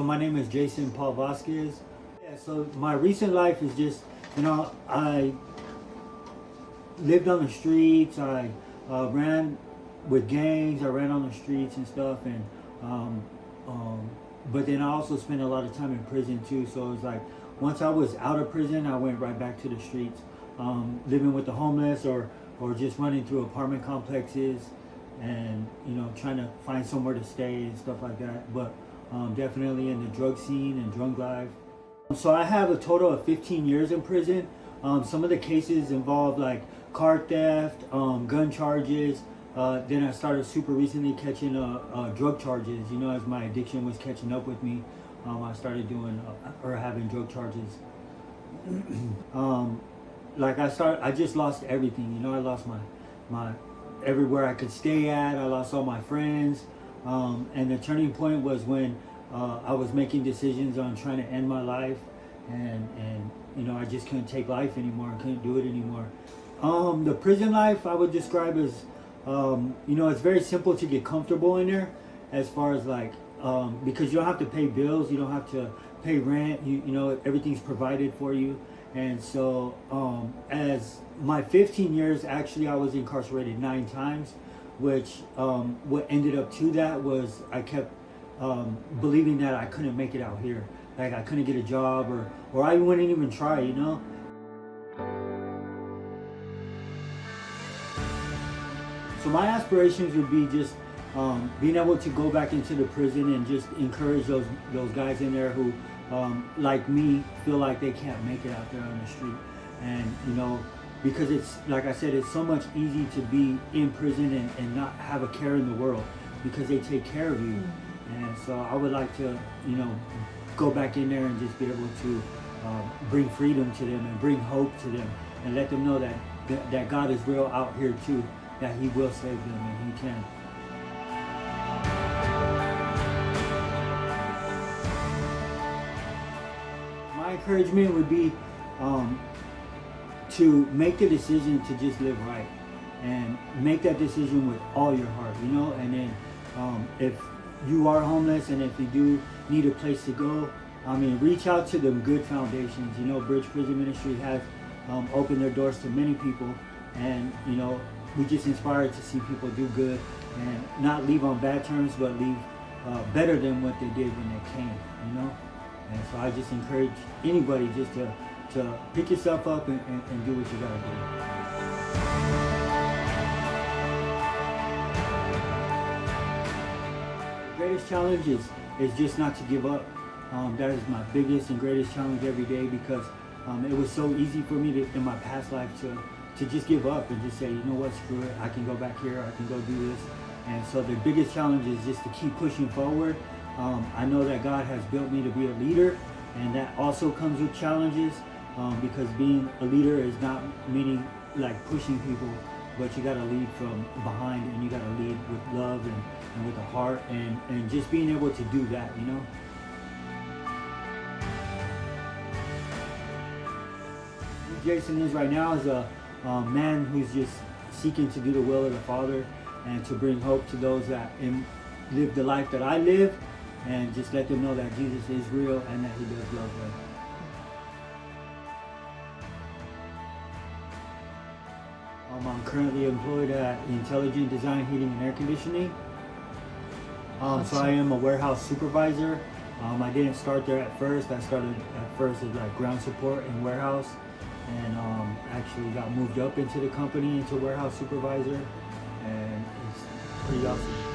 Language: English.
So my name is Jason Paul Vasquez. Yeah, so my recent life is just, I lived on the streets. I ran with gangs. I ran on the streets and stuff, and but then I also spent a lot of time in prison too. So it was like once I was out of prison, I went right back to the streets, living with the homeless or just running through apartment complexes, and trying to find somewhere to stay and stuff like that. But definitely in the drug scene and drug life. So I have a total of 15 years in prison. Some of the cases involve like car theft, gun charges. Then I started super recently catching drug charges. As my addiction was catching up with me, I started doing or having drug charges. I just lost everything. I lost my everywhere I could stay at. I lost all my friends. And the turning point was when I was making decisions on trying to end my life, and I just couldn't take life anymore. I couldn't do it anymore. The prison life I would describe as, it's very simple to get comfortable in there, as far as like, because you don't have to pay bills, you don't have to pay rent, everything's provided for you. And so as my 15 years, actually I was incarcerated 9 times, which what ended up to that was I kept believing that I couldn't make it out here. Like I couldn't get a job, or I wouldn't even try, So my aspirations would be just being able to go back into the prison and just encourage those guys in there who, like me, feel like they can't make it out there on the street. And because it's, like I said, it's so much easy to be in prison and not have a care in the world, because they take care of you. And so I would like to, go back in there and just be able to bring freedom to them and bring hope to them, and let them know that God is real out here too, that He will save them and He can. My encouragement would be to make the decision to just live right, and make that decision with all your heart, and then if you are homeless and if you do need a place to go, reach out to them good foundations. Bridge Prison Ministry has opened their doors to many people, and we just inspired to see people do good and not leave on bad terms, but leave better than what they did when they came, And so I just encourage anybody just to pick yourself up and do what you gotta do. The greatest challenge is just not to give up. That is my biggest and greatest challenge every day, because it was so easy for me in my past life to just give up and just say, you know what, screw it, I can go back here, I can go do this. And so the biggest challenge is just to keep pushing forward. I know that God has built me to be a leader, and that also comes with challenges, because being a leader is not meaning like pushing people, but you got to lead from behind, and you got to lead with love and with a heart, and just being able to do that, Who Jason is right now is a man who's just seeking to do the will of the Father, and to bring hope to those that live the life that I live, and just let them know that Jesus is real and that He does love them. I'm currently employed at Intelligent Design Heating and Air Conditioning. So I am a warehouse supervisor. I didn't start there at first. I started at first as like ground support and warehouse, and actually got moved up into the company into warehouse supervisor, and it's pretty awesome.